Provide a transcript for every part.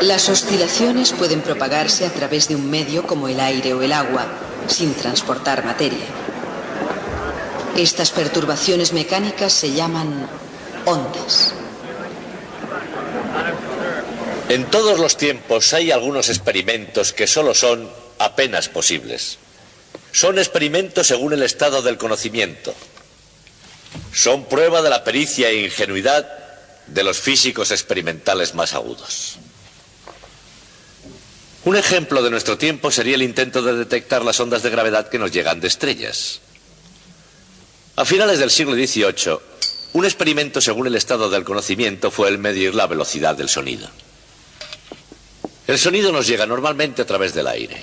Las oscilaciones pueden propagarse a través de un medio como el aire o el agua, sin transportar materia. Estas perturbaciones mecánicas se llaman ondas. En todos los tiempos hay algunos experimentos que solo son apenas posibles. Son experimentos según el estado del conocimiento. Son prueba de la pericia e ingenuidad de los físicos experimentales más agudos. Un ejemplo de nuestro tiempo sería el intento de detectar las ondas de gravedad que nos llegan de estrellas. A finales del siglo XVIII, un experimento según el estado del conocimiento fue el medir la velocidad del sonido. El sonido nos llega normalmente a través del aire.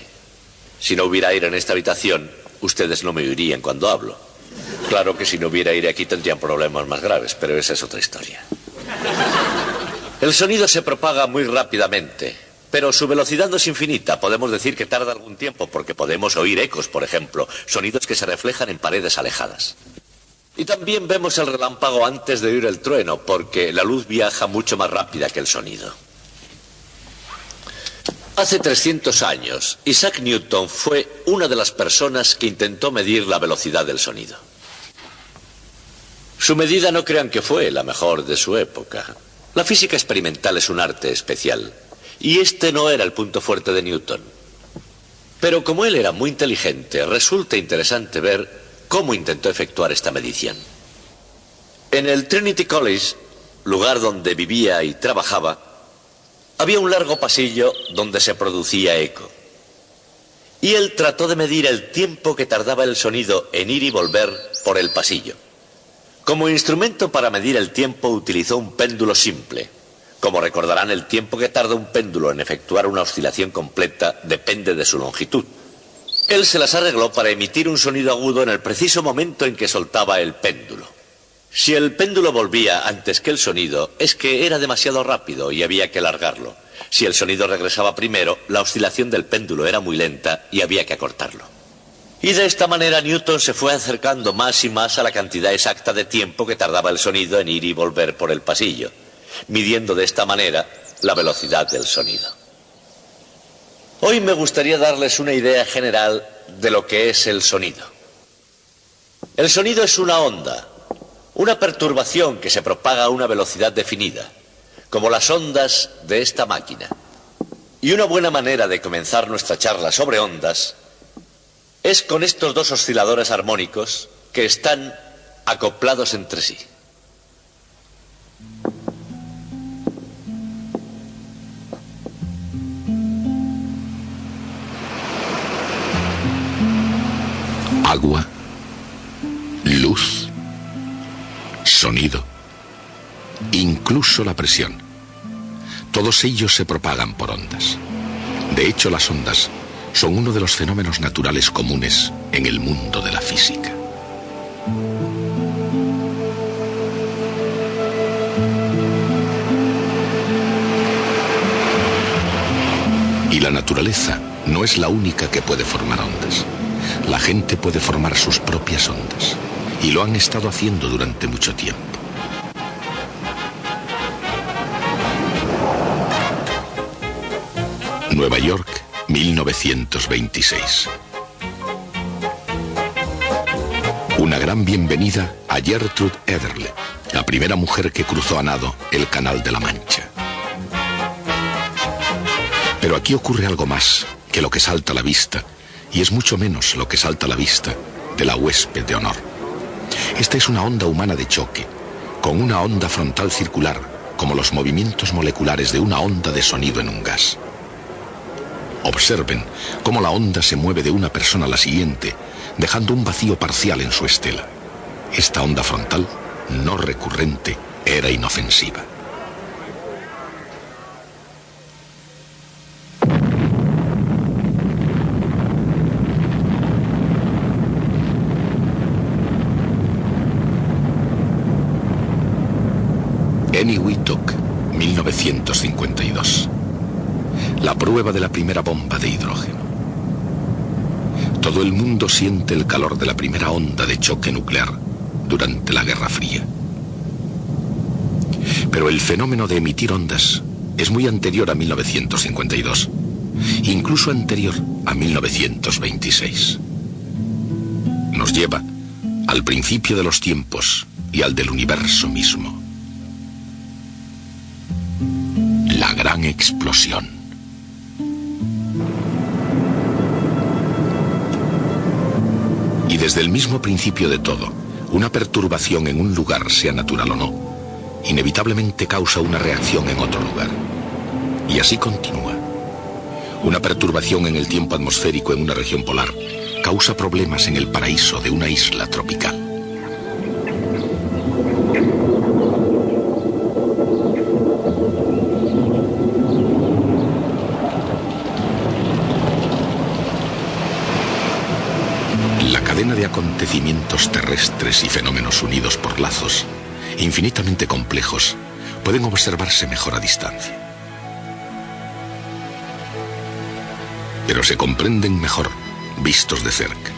Si no hubiera aire en esta habitación, ustedes no me oirían cuando hablo. Claro que si no hubiera aire aquí tendrían problemas más graves, pero esa es otra historia. El sonido se propaga muy rápidamente, pero su velocidad no es infinita. Podemos decir que tarda algún tiempo, porque podemos oír ecos, por ejemplo, sonidos que se reflejan en paredes alejadas. Y también vemos el relámpago antes de oír el trueno, porque la luz viaja mucho más rápida que el sonido. Hace 300 años, Isaac Newton fue una de las personas que intentó medir la velocidad del sonido. Su medida no crean que fue la mejor de su época. La física experimental es un arte especial, y este no era el punto fuerte de Newton. Pero como él era muy inteligente, resulta interesante ver cómo intentó efectuar esta medición. En el Trinity College, lugar donde vivía y trabajaba, había un largo pasillo donde se producía eco. Y él trató de medir el tiempo que tardaba el sonido en ir y volver por el pasillo. Como instrumento para medir el tiempo utilizó un péndulo simple. Como recordarán, el tiempo que tarda un péndulo en efectuar una oscilación completa depende de su longitud. Él se las arregló para emitir un sonido agudo en el preciso momento en que soltaba el péndulo. Si el péndulo volvía antes que el sonido, es que era demasiado rápido y había que alargarlo. Si el sonido regresaba primero, la oscilación del péndulo era muy lenta y había que acortarlo. Y de esta manera Newton se fue acercando más y más a la cantidad exacta de tiempo que tardaba el sonido en ir y volver por el pasillo, midiendo de esta manera la velocidad del sonido. Hoy me gustaría darles una idea general de lo que es el sonido. El sonido es una onda, una perturbación que se propaga a una velocidad definida, como las ondas de esta máquina. Y una buena manera de comenzar nuestra charla sobre ondas es con estos dos osciladores armónicos que están acoplados entre sí. Agua, luz, sonido, incluso la presión. Todos ellos se propagan por ondas. De hecho, las ondas son uno de los fenómenos naturales comunes en el mundo de la física. Y la naturaleza no es la única que puede formar ondas. La gente puede formar sus propias ondas, y lo han estado haciendo durante mucho tiempo. Nueva York, 1926. Una gran bienvenida a Gertrude Ederle, la primera mujer que cruzó a nado el Canal de la Mancha. Pero aquí ocurre algo más que lo que salta a la vista, y es mucho menos lo que salta a la vista de la huésped de honor. Esta es una onda humana de choque, con una onda frontal circular, como los movimientos moleculares de una onda de sonido en un gas. Observen cómo la onda se mueve de una persona a la siguiente, dejando un vacío parcial en su estela. Esta onda frontal, no recurrente, era inofensiva. Eniwetok, 1952. La prueba de la primera bomba de hidrógeno. Todo el mundo siente el calor de la primera onda de choque nuclear durante la Guerra Fría. Pero el fenómeno de emitir ondas es muy anterior a 1952, incluso anterior a 1926. Nos lleva al principio de los tiempos y al del universo mismo. La gran explosión. Y desde el mismo principio de todo, una perturbación en un lugar, sea natural o no, inevitablemente causa una reacción en otro lugar. Y así continúa. Una perturbación en el tiempo atmosférico en una región polar causa problemas en el paraíso de una isla tropical. La cadena de acontecimientos terrestres y fenómenos unidos por lazos infinitamente complejos pueden observarse mejor a distancia. Pero se comprenden mejor vistos de cerca.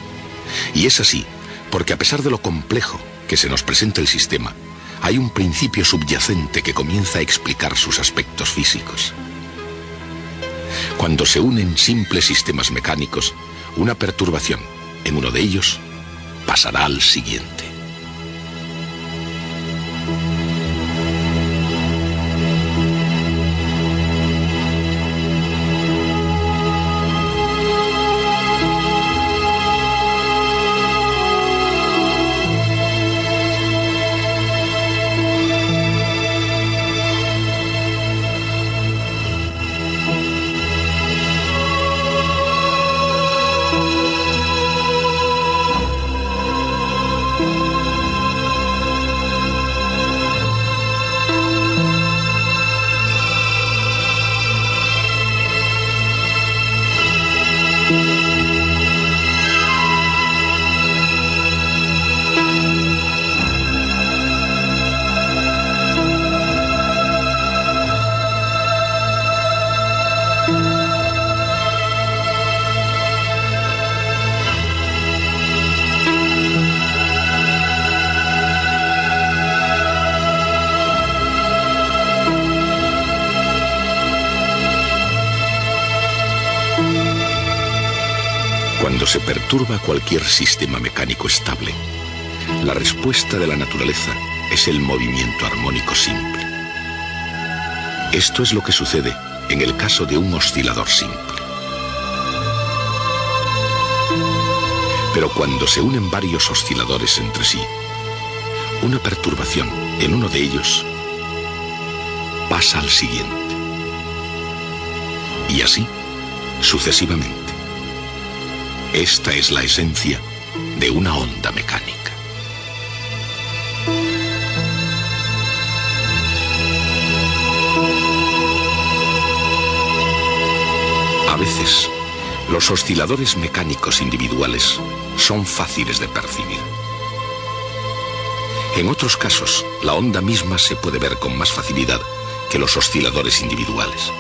Y es así porque a pesar de lo complejo que se nos presenta el sistema, hay un principio subyacente que comienza a explicar sus aspectos físicos. Cuando se unen simples sistemas mecánicos, una perturbación en uno de ellos pasará al siguiente. Cuando se perturba cualquier sistema mecánico estable, la respuesta de la naturaleza es el movimiento armónico simple. Esto es lo que sucede en el caso de un oscilador simple. Pero cuando se unen varios osciladores entre sí, una perturbación en uno de ellos pasa al siguiente. Y así, sucesivamente. Esta es la esencia de una onda mecánica. A veces, los osciladores mecánicos individuales son fáciles de percibir. En otros casos, la onda misma se puede ver con más facilidad que los osciladores individuales.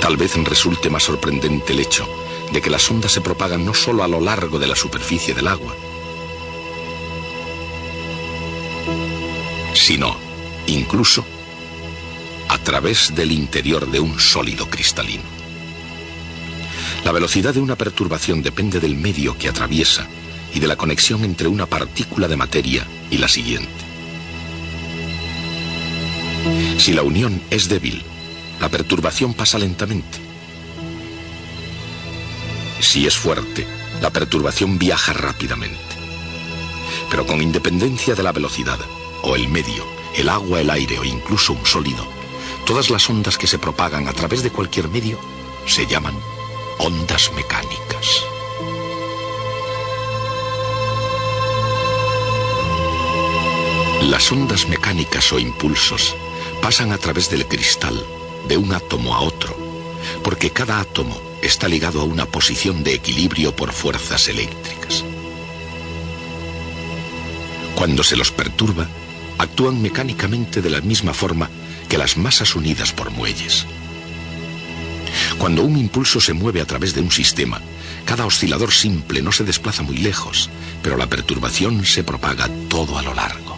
Tal vez resulte más sorprendente el hecho de que las ondas se propagan no solo a lo largo de la superficie del agua, sino, incluso, a través del interior de un sólido cristalino. La velocidad de una perturbación depende del medio que atraviesa y de la conexión entre una partícula de materia y la siguiente. Si la unión es débil, la perturbación pasa lentamente. Si es fuerte, la perturbación viaja rápidamente. Pero con independencia de la velocidad, o el medio, el agua, el aire o incluso un sólido, todas las ondas que se propagan a través de cualquier medio se llaman ondas mecánicas. Las ondas mecánicas o impulsos pasan a través del cristal, de un átomo a otro, porque cada átomo está ligado a una posición de equilibrio por fuerzas eléctricas. Cuando se los perturba, actúan mecánicamente de la misma forma que las masas unidas por muelles. Cuando un impulso se mueve a través de un sistema, cada oscilador simple no se desplaza muy lejos, pero la perturbación se propaga todo a lo largo.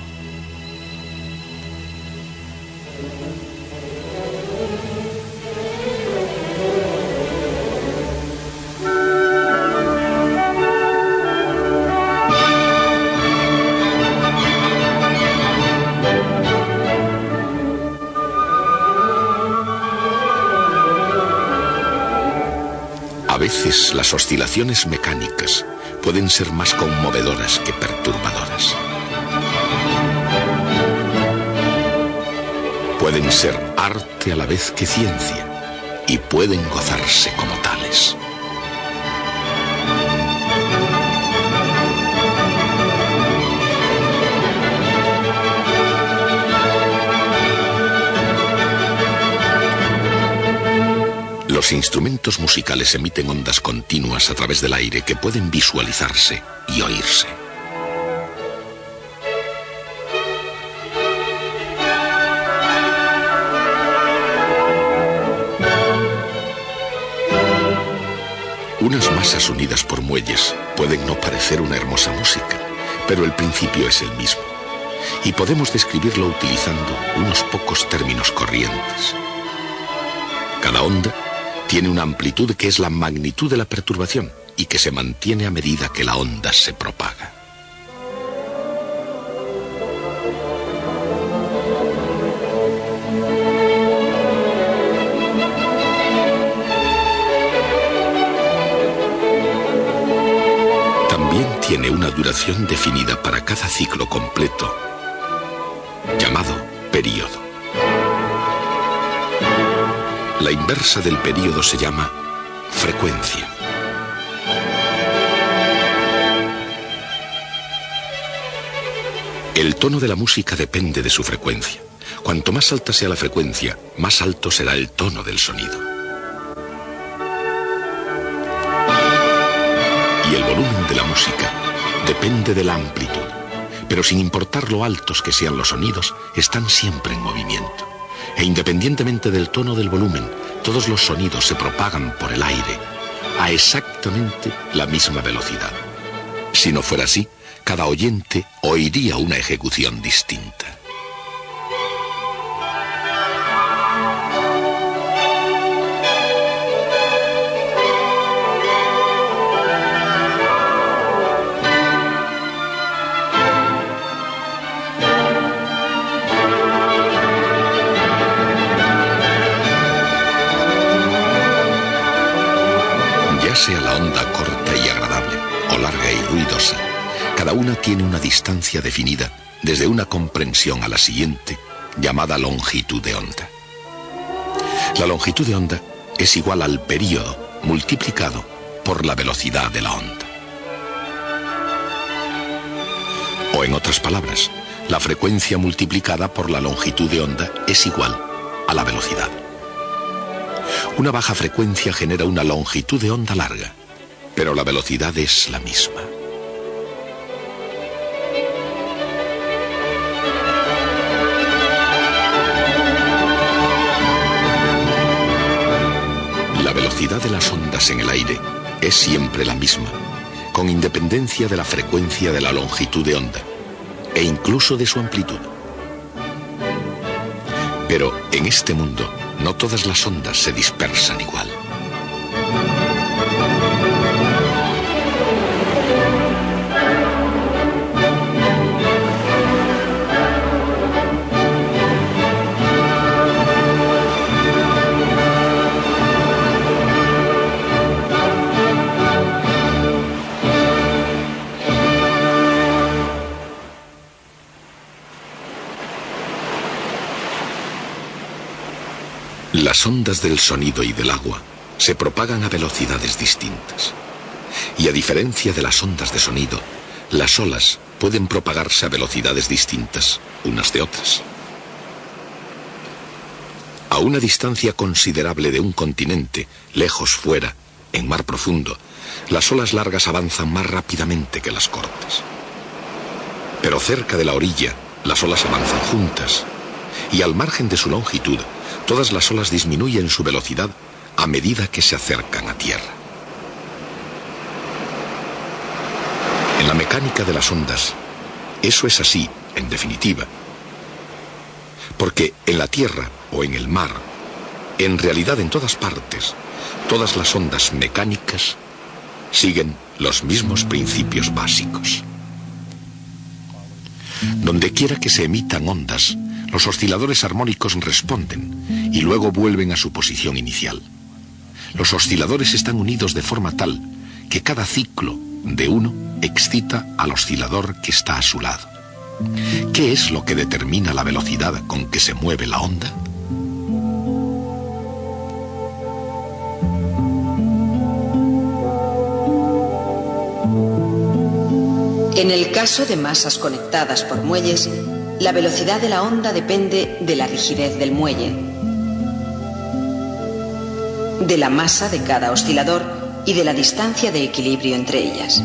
veces las oscilaciones mecánicas pueden ser más conmovedoras que perturbadoras. Pueden ser arte a la vez que ciencia y pueden gozarse como tales. Los instrumentos musicales emiten ondas continuas a través del aire que pueden visualizarse y oírse. Unas masas unidas por muelles pueden no parecer una hermosa música, pero el principio es el mismo, y podemos describirlo utilizando unos pocos términos corrientes. Cada onda tiene una amplitud que es la magnitud de la perturbación y que se mantiene a medida que la onda se propaga. También tiene una duración definida para cada ciclo completo, llamado período. La inversa del período se llama frecuencia. El tono de la música depende de su frecuencia. Cuanto más alta sea la frecuencia, más alto será el tono del sonido. Y el volumen de la música depende de la amplitud, pero sin importar lo altos que sean los sonidos, están siempre en movimiento. E independientemente del tono del volumen, todos los sonidos se propagan por el aire a exactamente la misma velocidad. Si no fuera así, cada oyente oiría una ejecución distinta. Sea la onda corta y agradable o larga y ruidosa, cada una tiene una distancia definida desde una comprensión a la siguiente, llamada longitud de onda. La longitud de onda es igual al período multiplicado por la velocidad de la onda. O en otras palabras, la frecuencia multiplicada por la longitud de onda es igual a la velocidad. Una baja frecuencia genera una longitud de onda larga, pero la velocidad es la misma. La velocidad de las ondas en el aire es siempre la misma, con independencia de la frecuencia de la longitud de onda, e incluso de su amplitud. Pero en este mundo, no todas las ondas se dispersan igual. Las ondas del sonido y del agua se propagan a velocidades distintas. Y a diferencia de las ondas de sonido, las olas pueden propagarse a velocidades distintas unas de otras. A una distancia considerable de un continente, lejos fuera, en mar profundo, las olas largas avanzan más rápidamente que las cortas. Pero cerca de la orilla, las olas avanzan juntas, y al margen de su longitud, todas las olas disminuyen su velocidad a medida que se acercan a tierra. En la mecánica de las ondas, eso es así, en definitiva. Porque en la tierra o en el mar, en realidad en todas partes, todas las ondas mecánicas siguen los mismos principios básicos. Donde quiera que se emitan ondas, los osciladores armónicos responden y luego vuelven a su posición inicial. Los osciladores están unidos de forma tal que cada ciclo de uno excita al oscilador que está a su lado. ¿Qué es lo que determina la velocidad con que se mueve la onda? En el caso de masas conectadas por muelles, la velocidad de la onda depende de la rigidez del muelle, de la masa de cada oscilador y de la distancia de equilibrio entre ellas.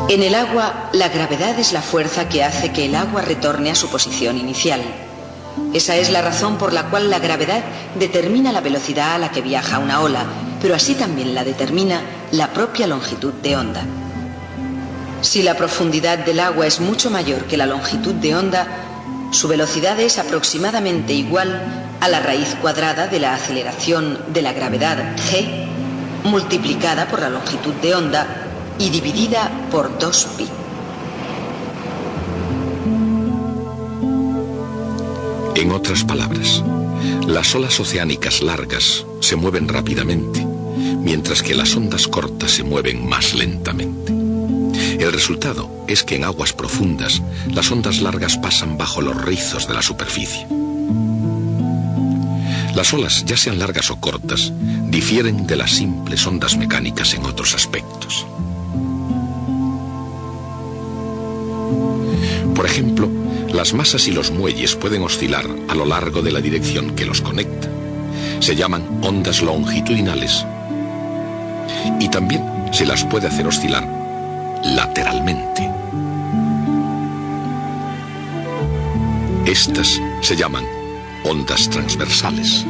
En el agua, la gravedad es la fuerza que hace que el agua retorne a su posición inicial. Esa es la razón por la cual la gravedad determina la velocidad a la que viaja una ola, pero así también la determina la propia longitud de onda. Si la profundidad del agua es mucho mayor que la longitud de onda, su velocidad es aproximadamente igual a la raíz cuadrada de la aceleración de la gravedad g multiplicada por la longitud de onda y dividida por 2pi. En otras palabras, las olas oceánicas largas se mueven rápidamente, mientras que las ondas cortas se mueven más lentamente. El resultado es que en aguas profundas, las ondas largas pasan bajo los rizos de la superficie. Las olas, ya sean largas o cortas, difieren de las simples ondas mecánicas en otros aspectos. Por ejemplo, las masas y los muelles pueden oscilar a lo largo de la dirección que los conecta. Se llaman ondas longitudinales. Y también se las puede hacer oscilar lateralmente. Estas se llaman ondas transversales.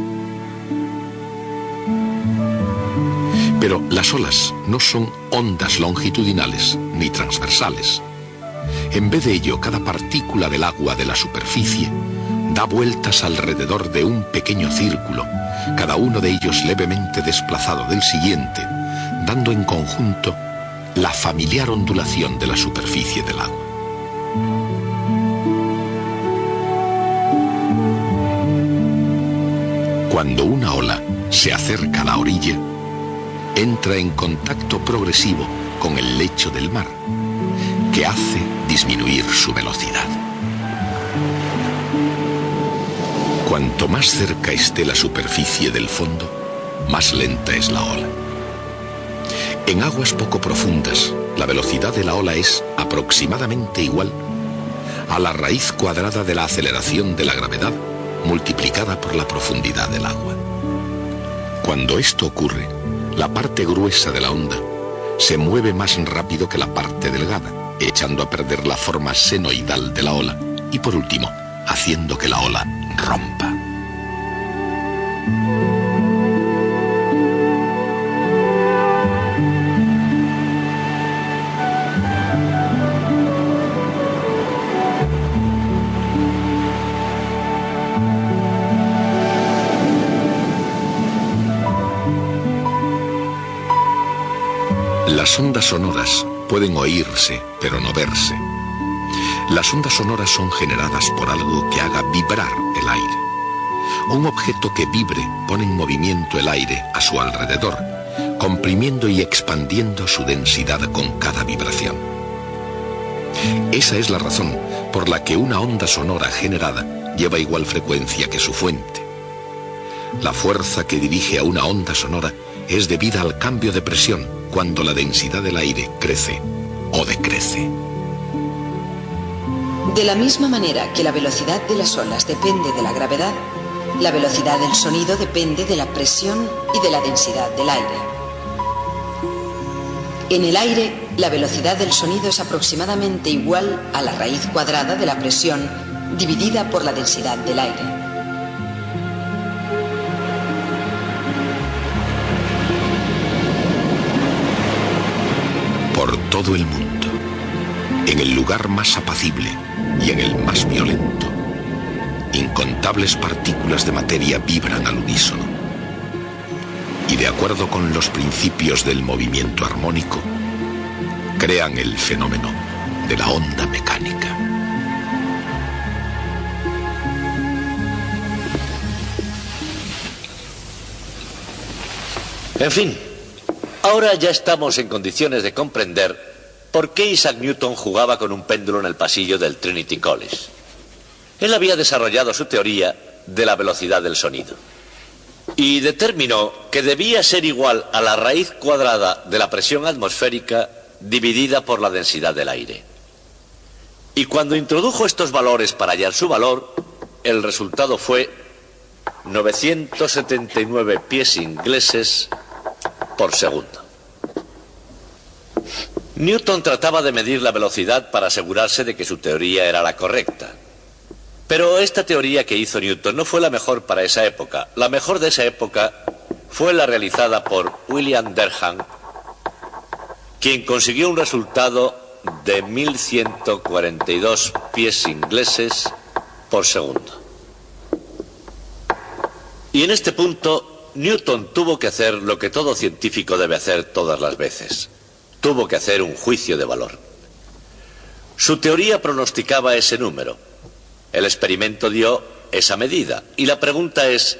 Pero las olas no son ondas longitudinales ni transversales. En vez de ello, cada partícula del agua de la superficie da vueltas alrededor de un pequeño círculo, cada uno de ellos levemente desplazado del siguiente, dando en conjunto la familiar ondulación de la superficie del agua. Cuando una ola se acerca a la orilla, entra en contacto progresivo con el lecho del mar, que hace disminuir su velocidad. Cuanto más cerca esté la superficie del fondo, más lenta es la ola. En aguas poco profundas, la velocidad de la ola es aproximadamente igual a la raíz cuadrada de la aceleración de la gravedad multiplicada por la profundidad del agua. Cuando esto ocurre, la parte gruesa de la onda se mueve más rápido que la parte delgada, echando a perder la forma senoidal de la ola y, por último, haciendo que la ola rompa. Las ondas sonoras pueden oírse, pero no verse. Las ondas sonoras son generadas por algo que haga vibrar el aire. Un objeto que vibre pone en movimiento el aire a su alrededor, comprimiendo y expandiendo su densidad con cada vibración. Esa es la razón por la que una onda sonora generada lleva igual frecuencia que su fuente. La fuerza que dirige a una onda sonora es debida al cambio de presión cuando la densidad del aire crece o decrece. De la misma manera que la velocidad de las olas depende de la gravedad, la velocidad del sonido depende de la presión y de la densidad del aire. En el aire, la velocidad del sonido es aproximadamente igual a la raíz cuadrada de la presión dividida por la densidad del aire. Por todo el mundo, en el lugar más apacible y en el más violento, incontables partículas de materia vibran al unísono. Y de acuerdo con los principios del movimiento armónico, crean el fenómeno de la onda mecánica. En fin, ahora ya estamos en condiciones de comprender por qué Isaac Newton jugaba con un péndulo en el pasillo del Trinity College. Él había desarrollado su teoría de la velocidad del sonido y determinó que debía ser igual a la raíz cuadrada de la presión atmosférica dividida por la densidad del aire. Y cuando introdujo estos valores para hallar su valor, el resultado fue 979 pies ingleses por segundo. Newton trataba de medir la velocidad para asegurarse de que su teoría era la correcta. Pero esta teoría que hizo Newton no fue la mejor para esa época. La mejor de esa época fue la realizada por William Derham, quien consiguió un resultado de 1142 pies ingleses por segundo. Y en este punto, Newton tuvo que hacer lo que todo científico debe hacer todas las veces. Tuvo que hacer un juicio de valor. Su teoría pronosticaba ese número. El experimento dio esa medida. Y la pregunta ¿es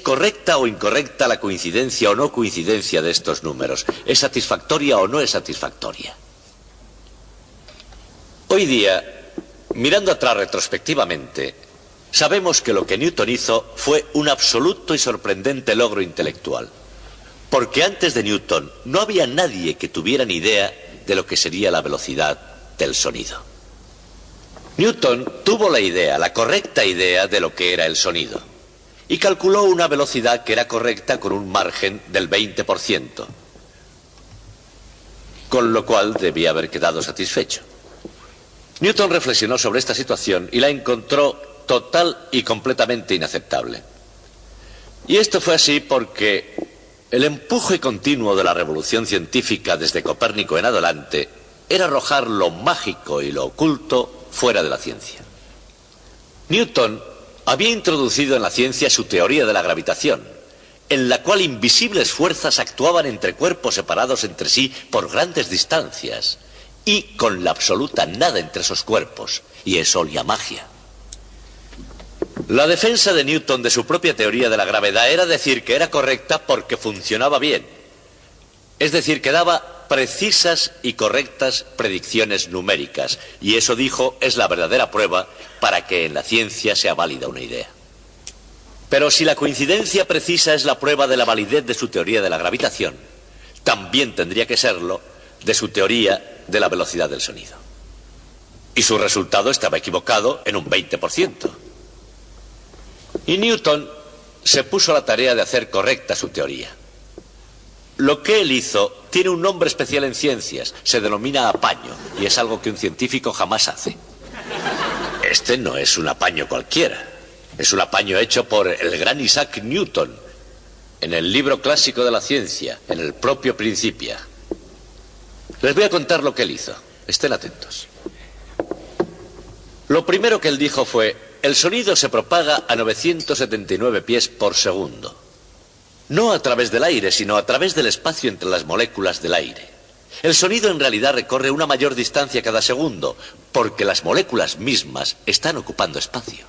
correcta o incorrecta la coincidencia o no coincidencia de estos números? ¿Es satisfactoria o no es satisfactoria? Hoy día, mirando atrás retrospectivamente, sabemos que lo que Newton hizo fue un absoluto y sorprendente logro intelectual. Porque antes de Newton no había nadie que tuviera ni idea de lo que sería la velocidad del sonido. Newton tuvo la idea, la correcta idea de lo que era el sonido, y calculó una velocidad que era correcta con un margen del 20%, con lo cual debía haber quedado satisfecho. Newton reflexionó sobre esta situación y la encontró total y completamente inaceptable. Y esto fue así porque el empuje continuo de la revolución científica desde Copérnico en adelante era arrojar lo mágico y lo oculto fuera de la ciencia. Newton había introducido en la ciencia su teoría de la gravitación, en la cual invisibles fuerzas actuaban entre cuerpos separados entre sí por grandes distancias y con la absoluta nada entre esos cuerpos, y eso olía magia. La defensa de Newton de su propia teoría de la gravedad era decir que era correcta porque funcionaba bien, es decir, que daba precisas y correctas predicciones numéricas, y eso, dijo, es la verdadera prueba para que en la ciencia sea válida una idea. Pero si la coincidencia precisa es la prueba de la validez de su teoría de la gravitación, también tendría que serlo de su teoría de la velocidad del sonido. Y su resultado estaba equivocado en un 20%. Y Newton se puso a la tarea de hacer correcta su teoría. Lo que él hizo tiene un nombre especial en ciencias, se denomina apaño, y es algo que un científico jamás hace. Este no es un apaño cualquiera, es un apaño hecho por el gran Isaac Newton, en el libro clásico de la ciencia, en el propio Principia. Les voy a contar lo que él hizo, estén atentos. Lo primero que él dijo fue: el sonido se propaga a 979 pies por segundo. No a través del aire, sino a través del espacio entre las moléculas del aire. El sonido en realidad recorre una mayor distancia cada segundo, porque las moléculas mismas están ocupando espacio.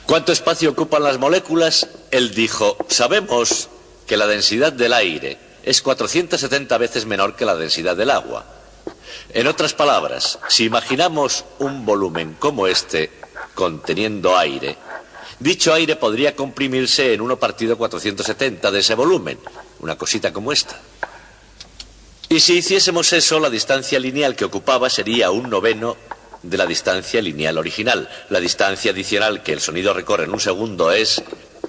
¿Cuánto espacio ocupan las moléculas? Él dijo: sabemos que la densidad del aire es 470 veces menor que la densidad del agua. En otras palabras, si imaginamos un volumen como este, conteniendo aire, dicho aire podría comprimirse en 1 partido 470 de ese volumen, una cosita como esta. Y si hiciésemos eso, la distancia lineal que ocupaba sería 1/9 de la distancia lineal original. La distancia adicional que el sonido recorre en un segundo es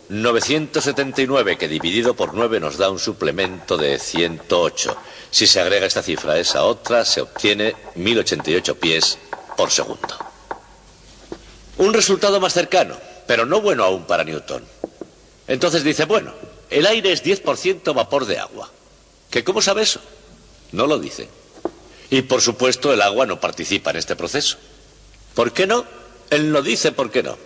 979, que dividido por 9 nos da un suplemento de 108. Si se agrega esta cifra a esa otra, se obtiene 1088 pies por segundo. Un resultado más cercano, pero no bueno aún para Newton. Entonces dice: bueno, el aire es 10% vapor de agua. ¿Que cómo sabe eso? No lo dice. Y por supuesto el agua no participa en este proceso. ¿Por qué no? Él no dice por qué no.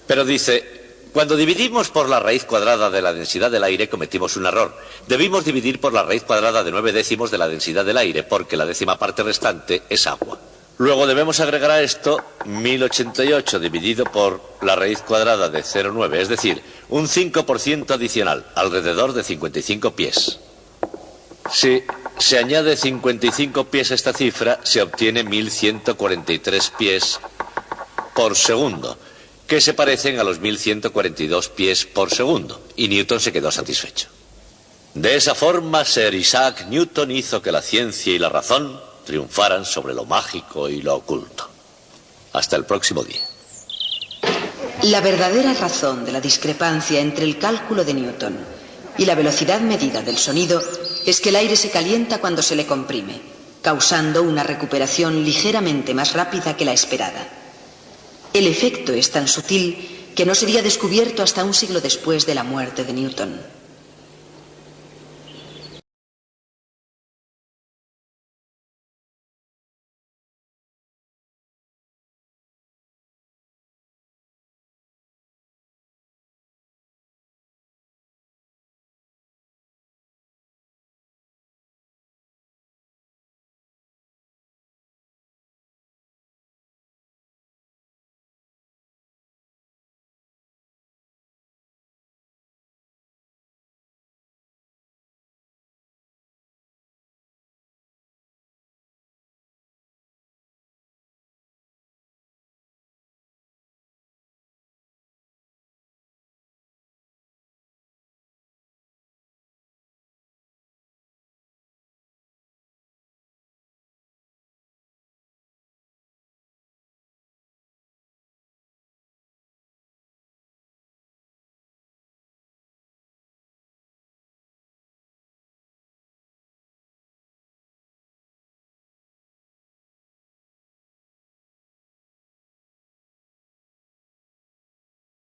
Pero dice: cuando dividimos por la raíz cuadrada de la densidad del aire cometimos un error. Debimos dividir por la raíz cuadrada de 9/10 de la densidad del aire, porque la décima parte restante es agua. Luego debemos agregar a esto 1088 dividido por la raíz cuadrada de 0,9, es decir, un 5% adicional, alrededor de 55 pies. Si se añade 55 pies a esta cifra, se obtiene 1143 pies por segundo, que se parecen a los 1142 pies por segundo, y Newton se quedó satisfecho. De esa forma, Sir Isaac Newton hizo que la ciencia y la razón triunfaran sobre lo mágico y lo oculto. Hasta el próximo día. La verdadera razón de la discrepancia entre el cálculo de Newton y la velocidad medida del sonido es que el aire se calienta cuando se le comprime, causando una recuperación ligeramente más rápida que la esperada. El efecto es tan sutil que no sería descubierto hasta un siglo después de la muerte de Newton.